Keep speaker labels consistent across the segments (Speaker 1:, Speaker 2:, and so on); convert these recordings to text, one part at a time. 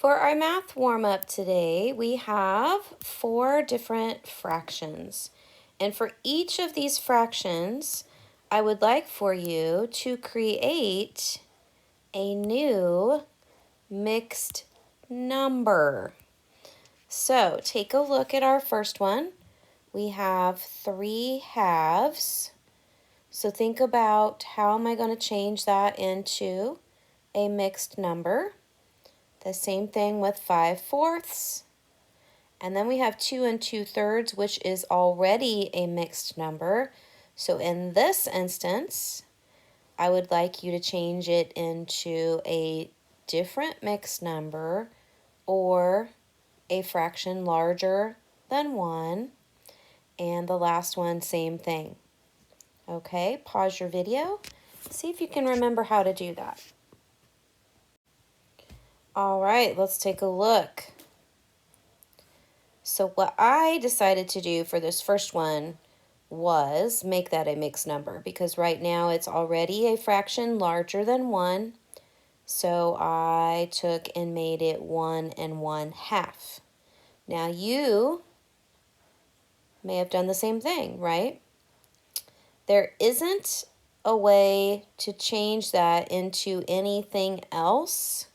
Speaker 1: For our math warm-up today, we have 4 different fractions. And for each of these fractions, I would like for you to create a new mixed number. So take a look at our first one. We have 3 halves. So think about how am I going to change that into a mixed number. The same thing with 5/4. And then we have 2 2/3, which is already a mixed number. So in this instance, I would like you to change it into a different mixed number or a fraction larger than 1. And the last one, same thing. Okay, pause your video. See if you can remember how to do that. All right, let's take a look. So what I decided to do for this first one was make that a mixed number because right now it's already a fraction larger than 1. So I took and made it 1 1/2. Now you may have done the same thing, right? There isn't a way to change that into anything else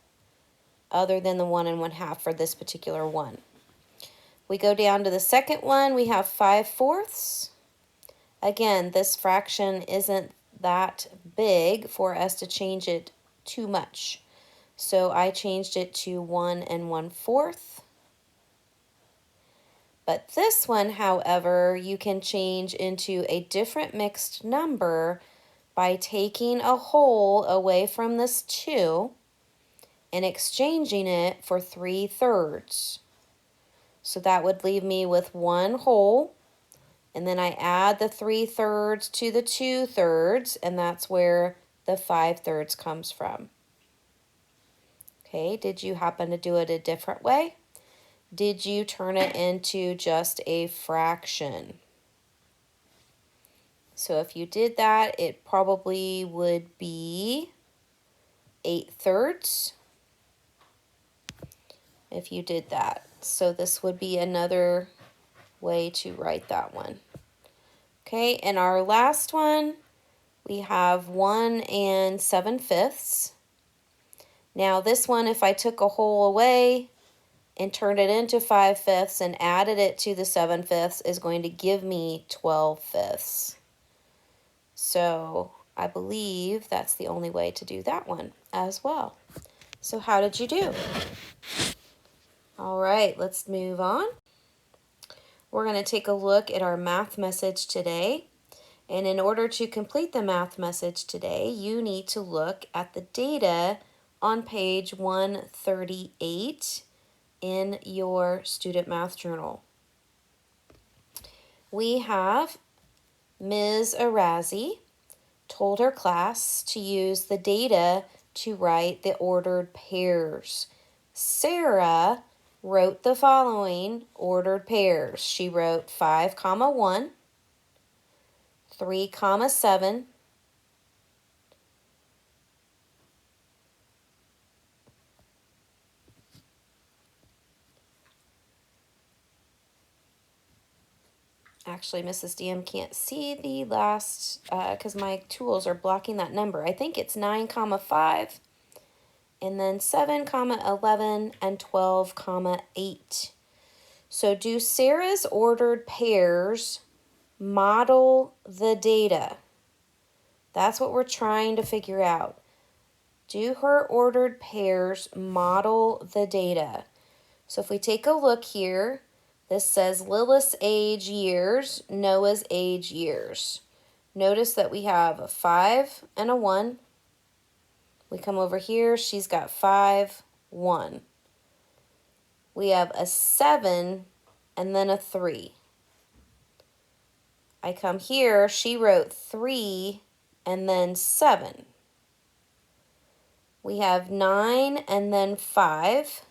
Speaker 1: other than the 1 1/2 for this particular one. We go down to the second one, we have 5/4. Again, this fraction isn't that big for us to change it too much. So I changed it to 1 1/4. But this one, however, you can change into a different mixed number by taking a whole away from this 2 and exchanging it for 3/3. So that would leave me with 1 whole, and then I add the 3/3 to the 2/3, and that's where the 5/3 comes from. Okay, did you happen to do it a different way? Did you turn it into just a fraction? So if you did that, it probably would be 8/3 if you did that. So this would be another way to write that one. Okay, and our last one, we have 1 7/5. Now this one, if I took a whole away and turned it into 5/5 and added it to the 7/5, is going to give me 12/5. So I believe that's the only way to do that one as well. So how did you do? All right, let's move on. We're going to take a look at our math message today. And in order to complete the math message today, you need to look at the data on page 138 in your student math journal. We have Ms. Arazi told her class to use the data to write the ordered pairs. Sarah wrote the following ordered pairs. She wrote 5, 1, 3, 7, 'Mrs. DM can't see the last because my tools are blocking that number. I think it's 9, 5, and then 7, 11, and 12, 8. So do Sarah's ordered pairs model the data? That's what we're trying to figure out. Do her ordered pairs model the data? So if we take a look here, this says Lilith's age years, Noah's age years. Notice that we have a 5 and a 1. We come over here, she's got 5, 1. We have a 7 and then a 3. I come here, she wrote 3 and then 7. We have 9 and then 5.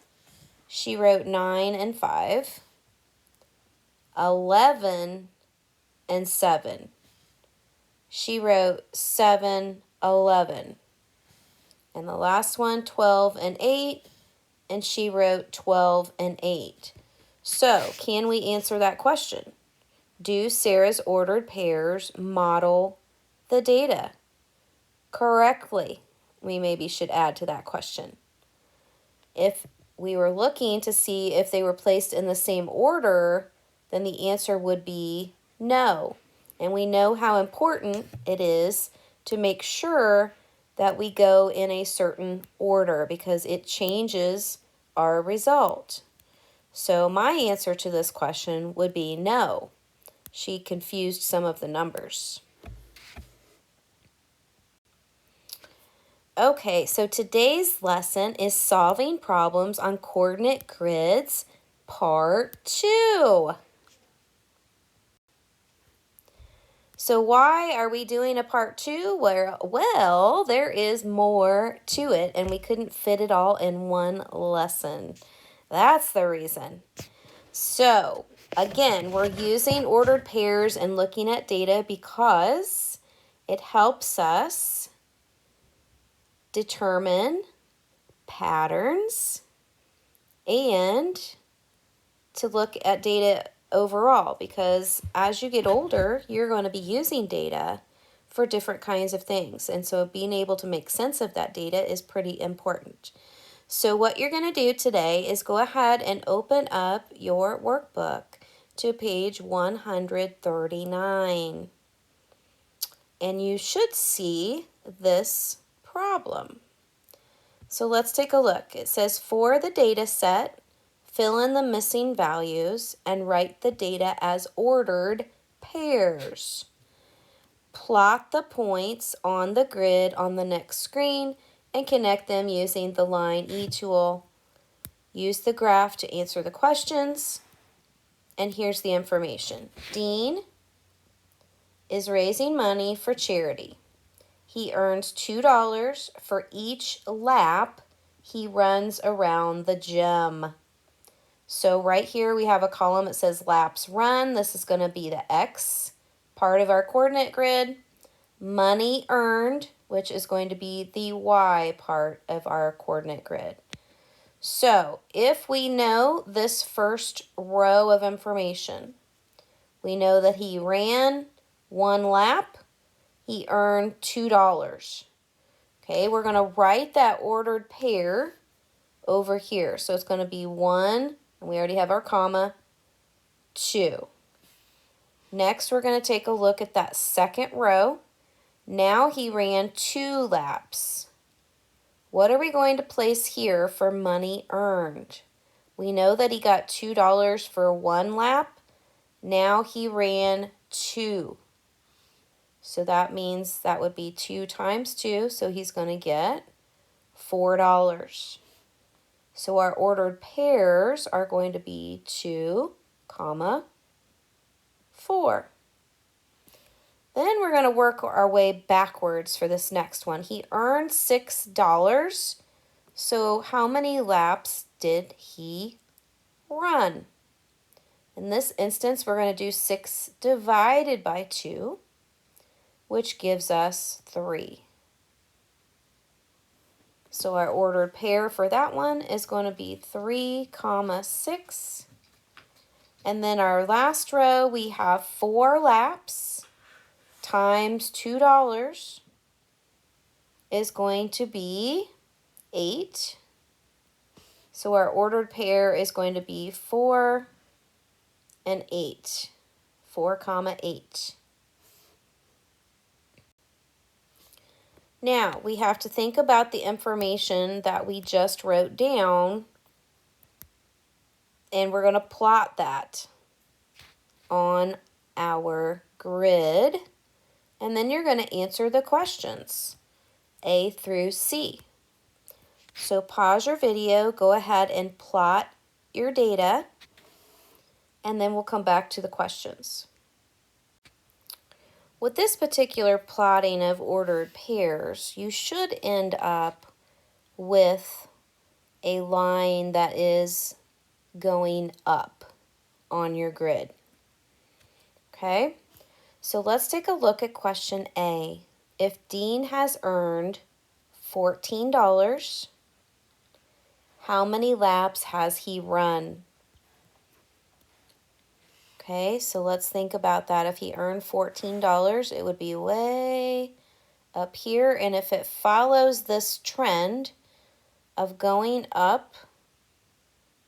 Speaker 1: She wrote 9 and 5. 11 and 7. She wrote 7, 11. And the last one, 12 and 8. and she wrote 12 and 8. So, can we answer that question? Do Sarah's ordered pairs model the data correctly? We maybe should add to that question. If we were looking to see if they were placed in the same order, then the answer would be no. And we know how important it is to make sure that we go in a certain order because it changes our result. So my answer to this question would be no. She confused some of the numbers. Okay, so today's lesson is solving problems on coordinate grids, part 2. So why are we doing a part 2? Well, there is more to it, and we couldn't fit it all in one lesson. That's the reason. So, again, we're using ordered pairs and looking at data because it helps us determine patterns and to look at data overall, because as you get older, you're going to be using data for different kinds of things. And so being able to make sense of that data is pretty important. So what you're going to do today is go ahead and open up your workbook to page 139. And you should see this problem. So let's take a look. It says for the data set, fill in the missing values and write the data as ordered pairs. Plot the points on the grid on the next screen and connect them using the Line E tool. Use the graph to answer the questions. And here's the information. Dean is raising money for charity. He earns $2 for each lap he runs around the gym. So right here we have a column that says laps run. This is going to be the X part of our coordinate grid. Money earned, which is going to be the Y part of our coordinate grid. So if we know this first row of information, we know that he ran 1 lap, he earned $2. Okay, we're going to write that ordered pair over here. So it's going to be 1, and we already have our comma, 2. Next, we're going to take a look at that second row. Now he ran 2 laps. What are we going to place here for money earned? We know that he got $2 for 1 lap. Now he ran 2. So that means that would be 2 times 2, so he's going to get $4. So our ordered pairs are going to be 2, 4. Then we're going to work our way backwards for this next one. He earned $6. So how many laps did he run? In this instance, we're going to do 6 divided by 2, which gives us 3. So our ordered pair for that one is going to be 3, 6. And then our last row, we have 4 laps times $2 is going to be 8. So our ordered pair is going to be 4 and 8. 4, 8. Now, we have to think about the information that we just wrote down, and we're going to plot that on our grid, and then you're going to answer the questions, A through C. So pause your video, go ahead and plot your data, and then we'll come back to the questions. With this particular plotting of ordered pairs, you should end up with a line that is going up on your grid. Okay, so let's take a look at question A. If Dean has earned $14, How many laps has he run? Okay, so let's think about that. If he earned $14, it would be way up here. And if it follows this trend of going up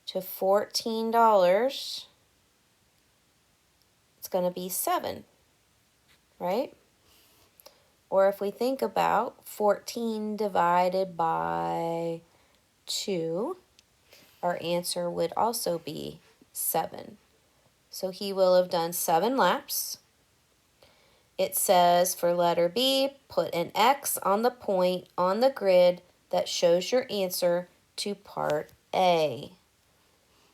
Speaker 1: to $14, it's going to be 7, right? Or if we think about 14 divided by 2, our answer would also be 7. So he will have done 7 laps. It says for letter B, put an X on the point on the grid that shows your answer to part A.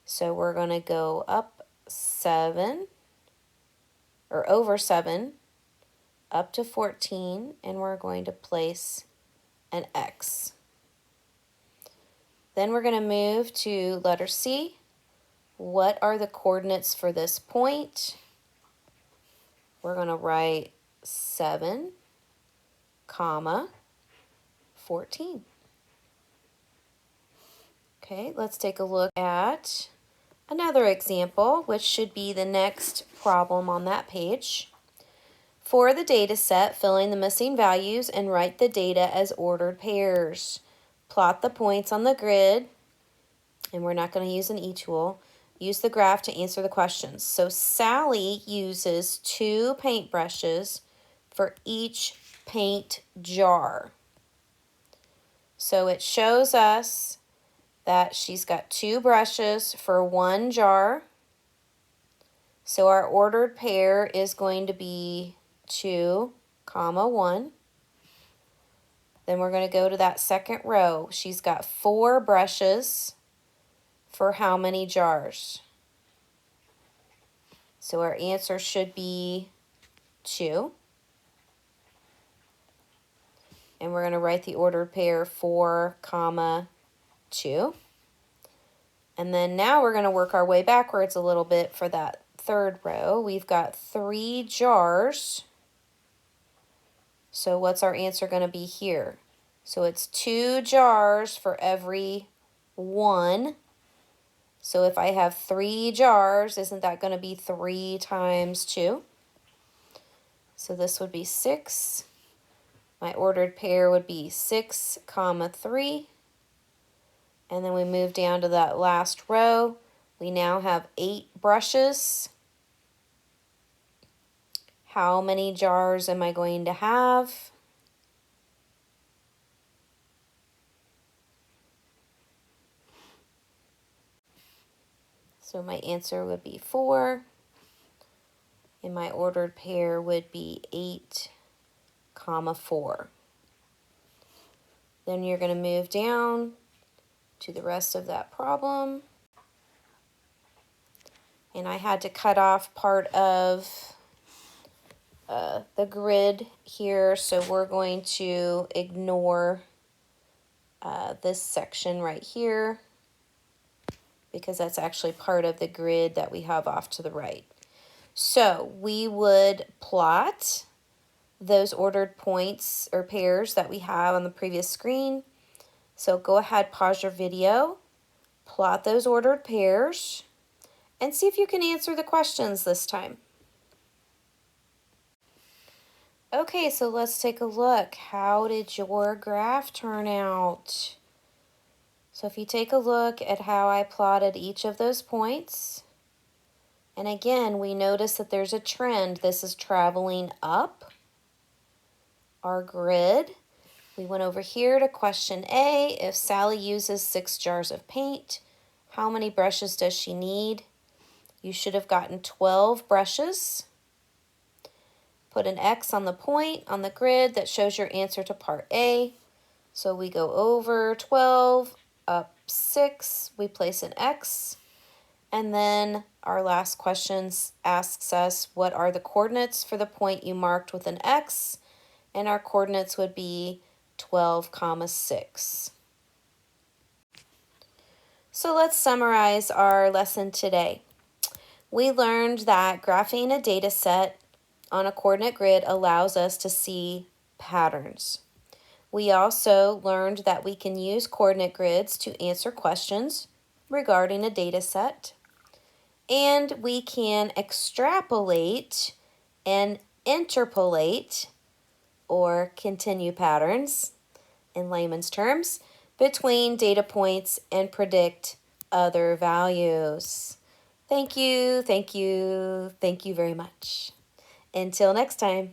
Speaker 1: So we're going to go up 7, or over 7, up to 14, and we're going to place an X. Then we're going to move to letter C. What are the coordinates for this point? We're going to write 7, comma, 14. Okay, let's take a look at another example, which should be the next problem on that page. For the data set, fill in the missing values and write the data as ordered pairs. Plot the points on the grid, and we're not going to use an e-tool. Use the graph to answer the questions. So Sally uses 2 paintbrushes for each paint jar. So it shows us that she's got 2 brushes for 1 jar. So our ordered pair is going to be 2, comma 1. Then we're going to go to that second row. She's got 4 brushes for how many jars? So our answer should be 2. And we're going to write the ordered pair 4, comma 2. And then now we're going to work our way backwards a little bit for that third row. We've got 3 jars. So what's our answer going to be here? So it's 2 jars for every 1. So if I have 3 jars, isn't that going to be 3 times 2? So this would be 6. My ordered pair would be 6, comma 3. And then we move down to that last row. We now have 8 brushes. How many jars am I going to have? So my answer would be 4. And my ordered pair would be 8, comma 4. Then you're going to move down to the rest of that problem. And I had to cut off part of the grid here, so we're going to ignore this section right here because that's actually part of the grid that we have off to the right. So we would plot those ordered points or pairs that we have on the previous screen. So go ahead, pause your video, plot those ordered pairs, and see if you can answer the questions this time. Okay, so let's take a look. How did your graph turn out? So if you take a look at how I plotted each of those points, and again, we notice that there's a trend. This is traveling up our grid. We went over here to question A. If Sally uses 6 jars of paint, how many brushes does she need? You should have gotten 12 brushes. Put an X on the point on the grid that shows your answer to part A. So we go over 12, up 6, we place an X. And then our last question asks us, what are the coordinates for the point you marked with an X? And our coordinates would be 12, comma 6. So let's summarize our lesson today. We learned that graphing a data set on a coordinate grid allows us to see patterns. We also learned that we can use coordinate grids to answer questions regarding a data set. And we can extrapolate and interpolate, or continue patterns in layman's terms, between data points and predict other values. Thank you, thank you, thank you very much. Until next time.